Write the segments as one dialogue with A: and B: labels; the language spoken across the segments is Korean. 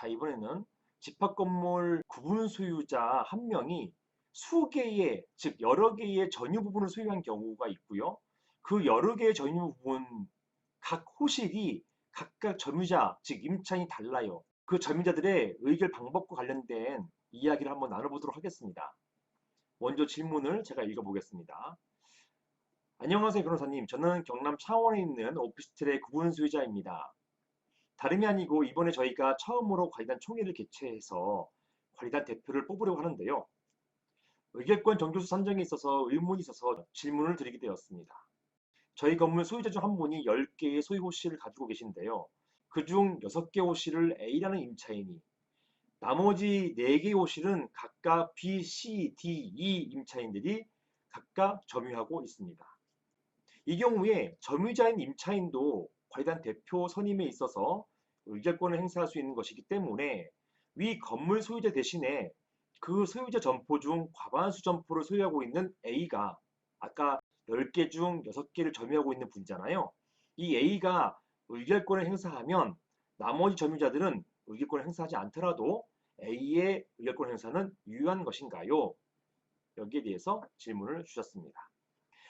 A: 자, 이번에는 집합건물 구분 소유자 한 명이 수개의, 즉 여러 개의 전유 부분을 소유한 경우가 있고요. 그 여러 개의 전유 부분 각 호실이 각각 점유자, 즉 임차인이 달라요. 그 점유자들의 의결 방법과 관련된 이야기를 한번 나눠보도록 하겠습니다. 먼저 질문을 제가 읽어보겠습니다. 안녕하세요, 변호사님. 저는 경남 창원에 있는 오피스텔의 구분 소유자입니다. 다름이 아니고 이번에 저희가 처음으로 관리단 총회를 개최해서 관리단 대표를 뽑으려고 하는데요. 의결권 정교수 선정에 있어서 의문이 있어서 질문을 드리게 되었습니다. 저희 건물 소유자 중 한 분이 10개의 소유 호실을 가지고 계신데요. 그중 6개 호실을 A라는 임차인이, 나머지 4개의 호실은 각각 B, C, D, E 임차인들이 각각 점유하고 있습니다. 이 경우에 점유자인 임차인도 관리단 대표 선임에 있어서 의결권을 행사할 수 있는 것이기 때문에 위 건물 소유자 대신에 그 소유자 점포 중 과반수 점포를 소유하고 있는 A가 아까 10개 중 6개를 점유하고 있는 분이잖아요. 이 A가 의결권을 행사하면 나머지 점유자들은 의결권을 행사하지 않더라도 A의 의결권 행사는 유효한 것인가요? 여기에 대해서 질문을 주셨습니다.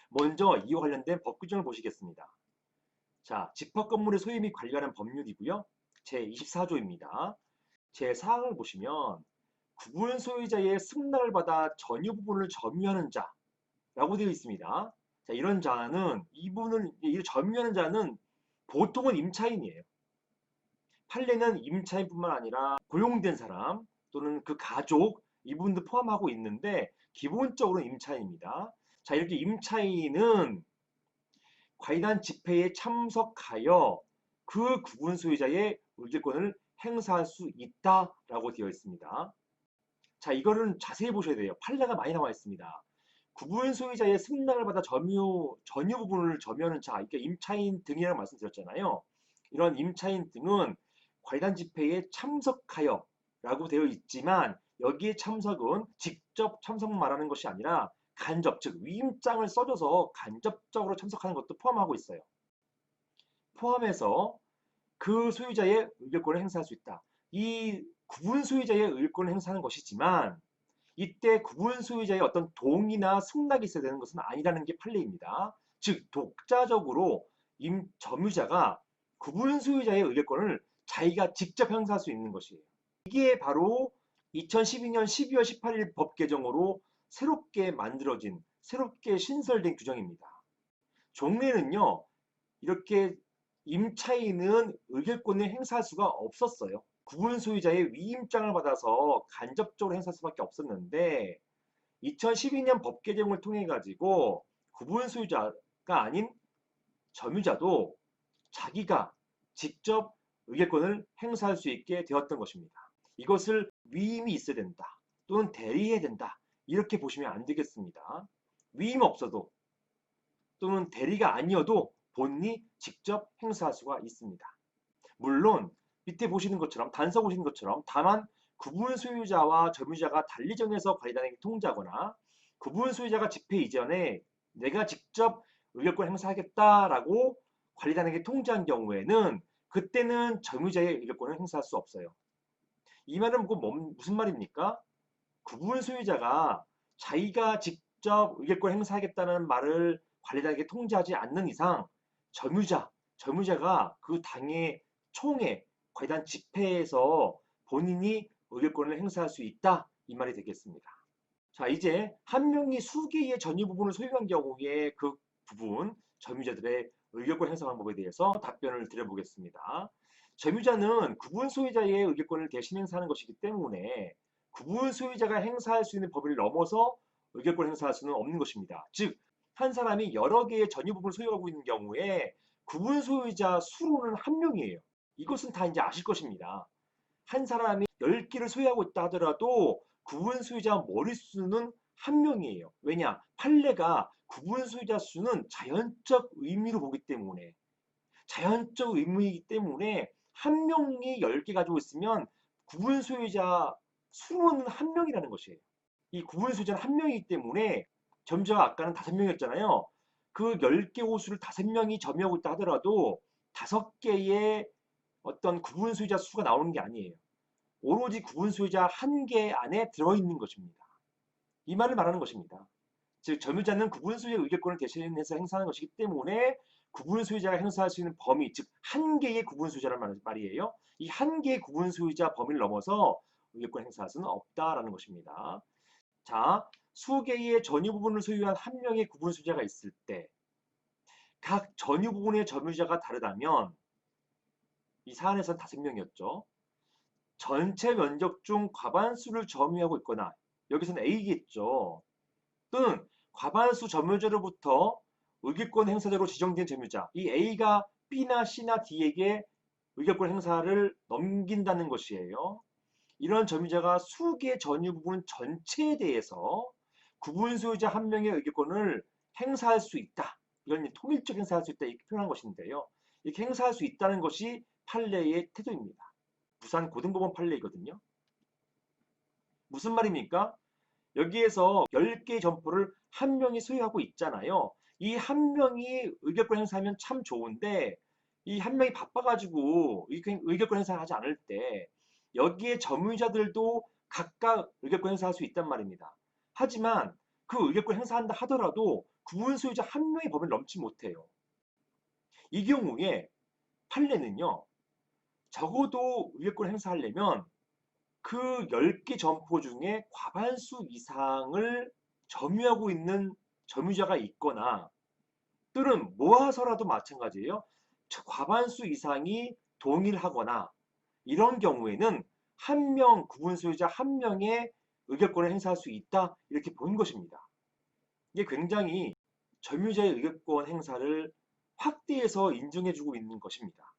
A: 먼저 이와 관련된 법 규정을 보시겠습니다. 자, 집합건물의 소유 및 관리하는 법률이고요. 제24조입니다. 제4항을 보시면 구분 소유자의 승낙을 받아 전유 부분을 점유하는 자라고 되어 있습니다. 자, 이런 자는 이 점유하는 자는 보통은 임차인이에요. 판례는 임차인뿐만 아니라 고용된 사람 또는 그 가족 이분도 포함하고 있는데 기본적으로 임차인입니다. 자, 이렇게 임차인은 관리단 집회에 참석하여 그 구분 소유자의 의결권을 행사할 수 있다라고 되어 있습니다. 자, 이거는 자세히 보셔야 돼요. 판례가 많이 나와 있습니다. 구분 소유자의 승낙을 받아 전유 부분을 점유하는 자, 그러니까 임차인 등이라고 말씀드렸잖아요. 이런 임차인 등은 관리단 집회에 참석하여 라고 되어 있지만 여기에 참석은 직접 참석 말하는 것이 아니라 간접, 즉 위임장을 써줘서 간접적으로 참석하는 것도 포함하고 있어요. 포함해서 그 소유자의 의결권을 행사할 수 있다. 이 구분 소유자의 의결권을 행사하는 것이지만 이때 구분 소유자의 어떤 동의나 승낙이 있어야 되는 것은 아니라는 게 판례입니다. 즉 독자적으로 점유자가 구분 소유자의 의결권을 자기가 직접 행사할 수 있는 것이에요. 이게 바로 2012년 12월 18일 법 개정으로 새롭게 신설된 규정입니다. 종래는요, 이렇게 임차인은 의결권을 행사할 수가 없었어요. 구분 소유자의 위임장을 받아서 간접적으로 행사할 수밖에 없었는데 2012년 법 개정을 통해 가지고 구분 소유자가 아닌 점유자도 자기가 직접 의결권을 행사할 수 있게 되었던 것입니다. 이것을 위임이 있어야 된다 또는 대리해야 된다 이렇게 보시면 안 되겠습니다. 위임 없어도 또는 대리가 아니어도 본인이 직접 행사할 수가 있습니다. 물론 밑에 보시는 것처럼 단서 보시는 것처럼 다만 구분 소유자와 점유자가 달리 정해서 관리단에게 통지하거나 구분 소유자가 집회 이전에 내가 직접 의결권 행사하겠다라고 관리단에게 통지한 경우에는 그때는 점유자의 의결권을 행사할 수 없어요. 이 말은 무슨 말입니까? 구분 소유자가 자기가 직접 의결권 행사하겠다는 말을 관리단에게 통지하지 않는 이상 점유자가 그 당의 총회, 관리단 집회에서 본인이 의결권을 행사할 수 있다 이 말이 되겠습니다. 자, 이제 한 명이 수개의 전유 부분을 소유한 경우에 그 부분 점유자들의 의결권 행사 방법에 대해서 답변을 드려보겠습니다. 점유자는 구분 소유자의 의결권을 대신 행사하는 것이기 때문에 구분 소유자가 행사할 수 있는 범위를 넘어서 의결권 행사할 수는 없는 것입니다. 즉, 한 사람이 여러 개의 전유 부분을 소유하고 있는 경우에 구분 소유자 수로는 한 명이에요. 이것은 다 이제 아실 것입니다. 한 사람이 10개를 소유하고 있다 하더라도 구분 소유자 머릿수는 한 명이에요. 왜냐? 판례가 구분 소유자 수는 자연적 의미로 보기 때문에 자연적 의무이기 때문에 한 명이 10개 가지고 있으면 구분 소유자 수는 한 명이라는 것이에요. 이 구분 소유자는 한 명이기 때문에 점유자가 아까는 5명이었잖아요. 그 10개 호수를 5명이 점유하고 있다 하더라도 5개의 어떤 구분 소유자 수가 나오는 게 아니에요. 오로지 구분 소유자 한 개 안에 들어있는 것입니다. 이 말을 말하는 것입니다. 즉 점유자는 구분 소유의 의결권을 대신해서 행사하는 것이기 때문에 구분 소유자가 행사할 수 있는 범위, 즉 한 개의 구분 소유자란 말이에요. 이 한 개의 구분 소유자 범위를 넘어서 의결권 행사할 수는 없다라는 것입니다. 자, 수개의 전유 부분을 소유한 한 명의 구분 소유자가 있을 때 각 전유 부분의 점유자가 다르다면 이 사안에서는 5명이었죠. 전체 면적 중 과반수를 점유하고 있거나 여기서는 A겠죠. 또는 과반수 점유자로부터 의결권 행사자로 지정된 점유자 이 A가 B나 C나 D에게 의결권 행사를 넘긴다는 것이에요. 이런 점유자가 수개 전유 부분 전체에 대해서 구분 소유자 한 명의 의결권을 행사할 수 있다. 이건 통일적 행사할 수 있다 이렇게 표현한 것인데요. 이렇게 행사할 수 있다는 것이 판례의 태도입니다. 부산 고등법원 판례이거든요. 무슨 말입니까? 여기에서 10개의 점포를 한 명이 소유하고 있잖아요. 이 한 명이 의결권 행사하면 참 좋은데 이 한 명이 바빠가지고 의결권 행사를 하지 않을 때 여기에 점유자들도 각각 의결권 행사할 수 있단 말입니다. 하지만 그 의결권 행사한다 하더라도 구분 소유자 한 명이 범위를 넘지 못해요. 이 경우에 판례는요. 적어도 의결권 행사하려면 그 10개 점포 중에 과반수 이상을 점유하고 있는 점유자가 있거나 또는 모아서라도 마찬가지예요. 과반수 이상이 동일하거나 이런 경우에는 한 명, 구분 소유자 한 명의 의결권을 행사할 수 있다 이렇게 본 것입니다. 이게 굉장히 점유자의 의결권 행사를 확대해서 인정해주고 있는 것입니다.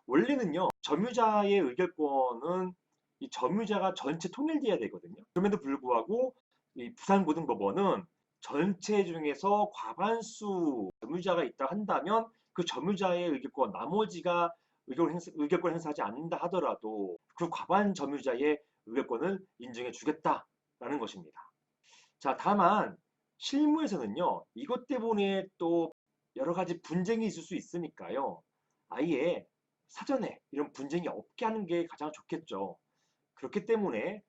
A: 원래는요, 점유자의 의결권은 이 점유자가 전체 통일돼야 되거든요. 그럼에도 불구하고 이 부산고등법원은 전체 중에서 과반수 점유자가 있다 한다면 그 점유자의 의결권, 나머지가 의결권 행사하지 않는다 하더라도 그 과반 점유자의 의결권을 인정해 주겠다라는 것입니다. 자, 다만 실무에서는요, 이것 때문에 또 여러 가지 분쟁이 있을 수 있으니까요. 아예 사전에 이런 분쟁이 없게 하는 게 가장 좋겠죠. 그렇기 때문에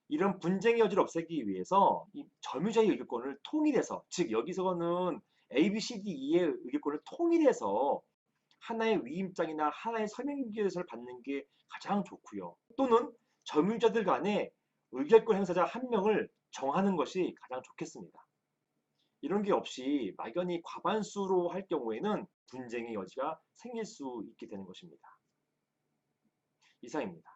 A: 이런 분쟁의 여지를 없애기 위해서 이 점유자의 의결권을 통일해서, 즉 여기서는 A, B, C, D, E의 의결권을 통일해서 하나의 위임장이나 하나의 서명결서를 받는 게 가장 좋고요. 또는 점유자들 간에 의결권 행사자 한 명을 정하는 것이 가장 좋겠습니다. 이런 게 없이 막연히 과반수로 할 경우에는 분쟁의 여지가 생길 수 있게 되는 것입니다. 이상입니다.